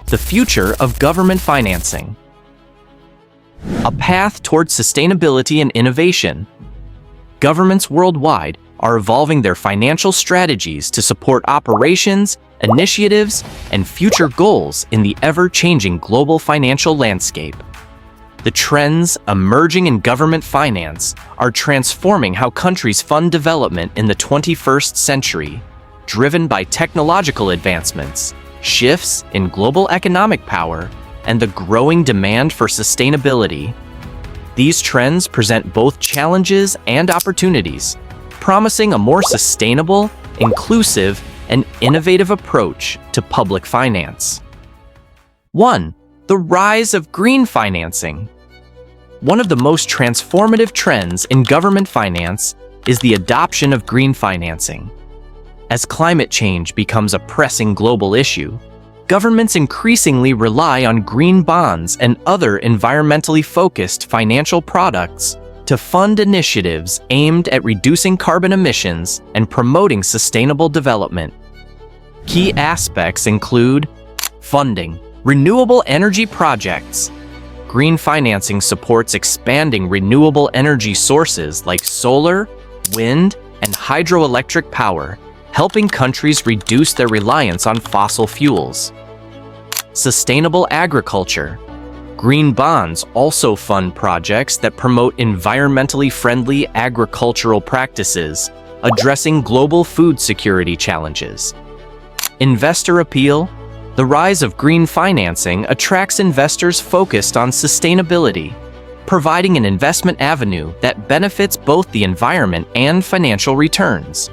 The future of government financing. A path toward sustainability and innovation. Governments worldwide are evolving their financial strategies to support operations, initiatives, and future goals in the ever-changing global financial landscape. The trends emerging in government finance are transforming how countries fund development in the 21st century, driven by technological advancements, shifts in global economic power, and the growing demand for sustainability. These trends present both challenges and opportunities, promising a more sustainable, inclusive, and innovative approach to public finance. 1. The rise of green financing. One of the most transformative trends in government finance is the adoption of green financing. As climate change becomes a pressing global issue, governments increasingly rely on green bonds and other environmentally focused financial products to fund initiatives aimed at reducing carbon emissions and promoting sustainable development. Key aspects include funding renewable energy projects. Green financing supports expanding renewable energy sources like solar, wind, and hydroelectric power, helping countries reduce their reliance on fossil fuels. Sustainable agriculture. Green bonds also fund projects that promote environmentally friendly agricultural practices, addressing global food security challenges. Investor appeal. The rise of green financing attracts investors focused on sustainability, providing an investment avenue that benefits both the environment and financial returns.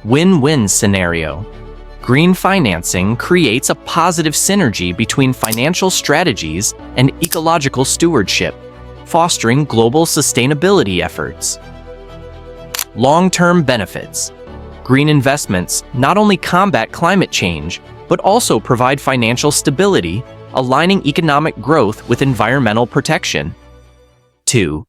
Win-win scenario. Green financing creates a positive synergy between financial strategies and ecological stewardship, fostering global sustainability efforts. Long-term benefits. Green investments not only combat climate change, but also provide financial stability, aligning economic growth with environmental protection. 2.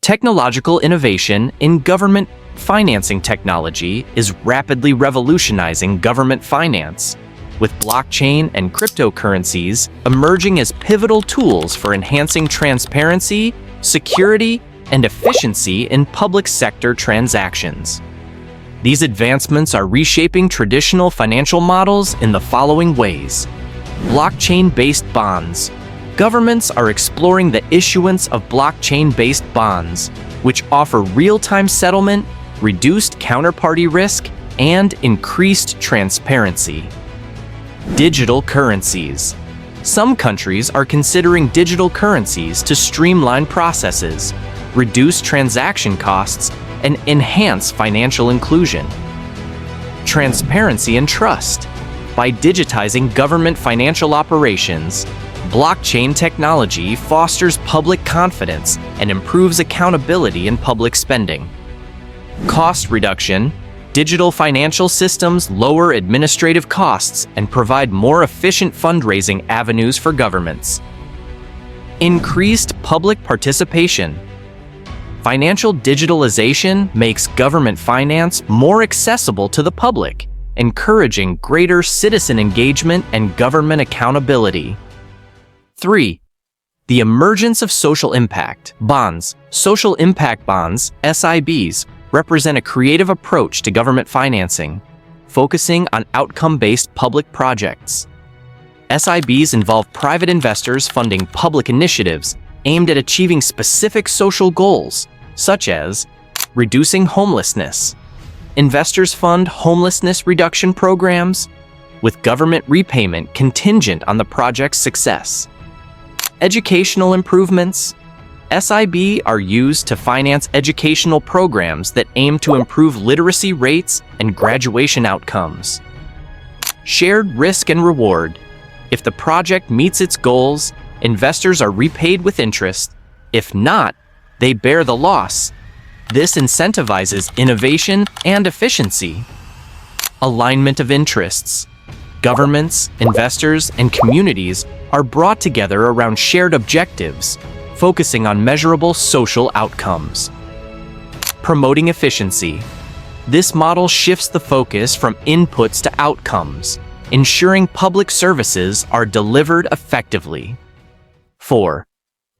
Technological innovation in government financing. Technology is rapidly revolutionizing government finance, with blockchain and cryptocurrencies emerging as pivotal tools for enhancing transparency, security, and efficiency in public sector transactions. These advancements are reshaping traditional financial models in the following ways. Blockchain-based bonds. Governments are exploring the issuance of blockchain-based bonds, which offer real-time settlement, reduced counterparty risk, and increased transparency. Digital currencies. Some countries are considering digital currencies to streamline processes, reduce transaction costs, and enhance financial inclusion. Transparency and trust. By digitizing government financial operations, blockchain technology fosters public confidence and improves accountability in public spending. Cost reduction. Digital financial systems lower administrative costs and provide more efficient fundraising avenues for governments. Increased public participation. Financial digitalization makes government finance more accessible to the public, encouraging greater citizen engagement and government accountability. 3. The emergence of social impact bonds. Social impact bonds, SIBs, represent a creative approach to government financing, focusing on outcome-based public projects. SIBs involve private investors funding public initiatives aimed at achieving specific social goals, such as reducing homelessness. Investors fund homelessness reduction programs, with government repayment contingent on the project's success. Educational improvements. SIB are used to finance educational programs that aim to improve literacy rates and graduation outcomes. Shared risk and reward. If the project meets its goals, investors are repaid with interest. If not, they bear the loss. This incentivizes innovation and efficiency. Alignment of interests. Governments, investors, and communities are brought together around shared objectives, focusing on measurable social outcomes. Promoting efficiency. This model shifts the focus from inputs to outcomes, ensuring public services are delivered effectively. 4.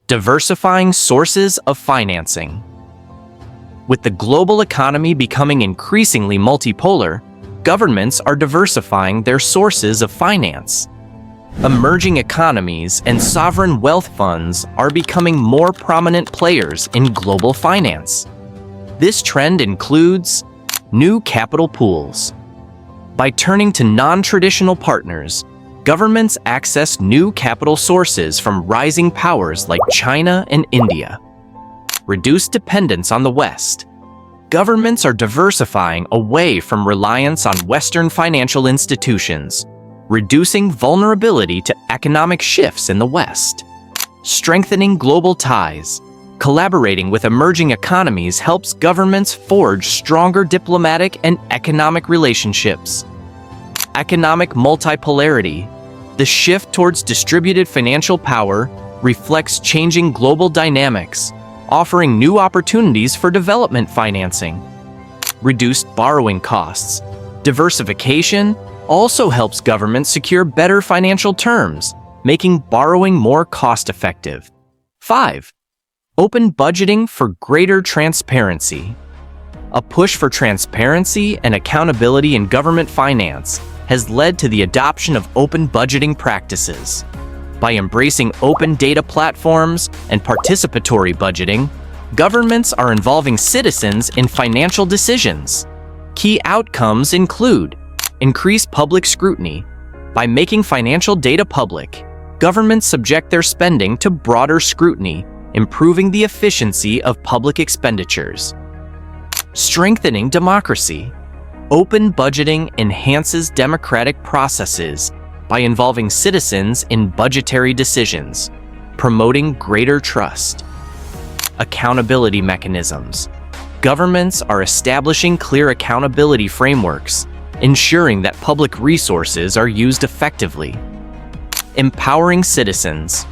Diversifying sources of financing. With the global economy becoming increasingly multipolar, governments are diversifying their sources of finance. Emerging economies and sovereign wealth funds are becoming more prominent players in global finance. This trend includes new capital pools. By turning to non-traditional partners, governments access new capital sources from rising powers like China and India. Reduced dependence on the West. Governments are diversifying away from reliance on Western financial institutions, reducing vulnerability to economic shifts in the West. Strengthening global ties. Collaborating with emerging economies helps governments forge stronger diplomatic and economic relationships. Economic multipolarity. The shift towards distributed financial power reflects changing global dynamics, offering new opportunities for development financing. Reduced borrowing costs. Diversification also helps governments secure better financial terms, making borrowing more cost-effective. 5. Open budgeting for greater transparency. A push for transparency and accountability in government finance has led to the adoption of open budgeting practices. By embracing open data platforms and participatory budgeting, governments are involving citizens in financial decisions. Key outcomes include increased public scrutiny. By making financial data public, governments subject their spending to broader scrutiny, improving the efficiency of public expenditures. Strengthening democracy. Open budgeting enhances democratic processes by involving citizens in budgetary decisions, promoting greater trust. Accountability mechanisms. Governments are establishing clear accountability frameworks, ensuring that public resources are used effectively. Empowering citizens.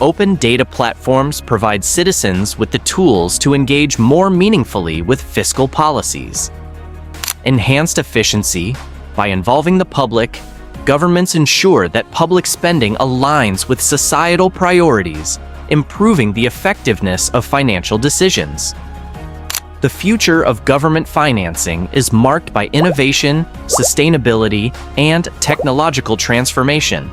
Open data platforms provide citizens with the tools to engage more meaningfully with fiscal policies. Enhanced efficiency. By involving the public, governments ensure that public spending aligns with societal priorities, improving the effectiveness of financial decisions. The future of government financing is marked by innovation, sustainability, and technological transformation.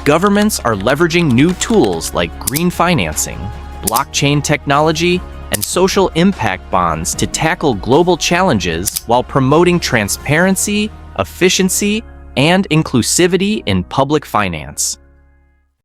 Governments are leveraging new tools like green financing, blockchain technology, and social impact bonds to tackle global challenges while promoting transparency, efficiency, and inclusivity in public finance.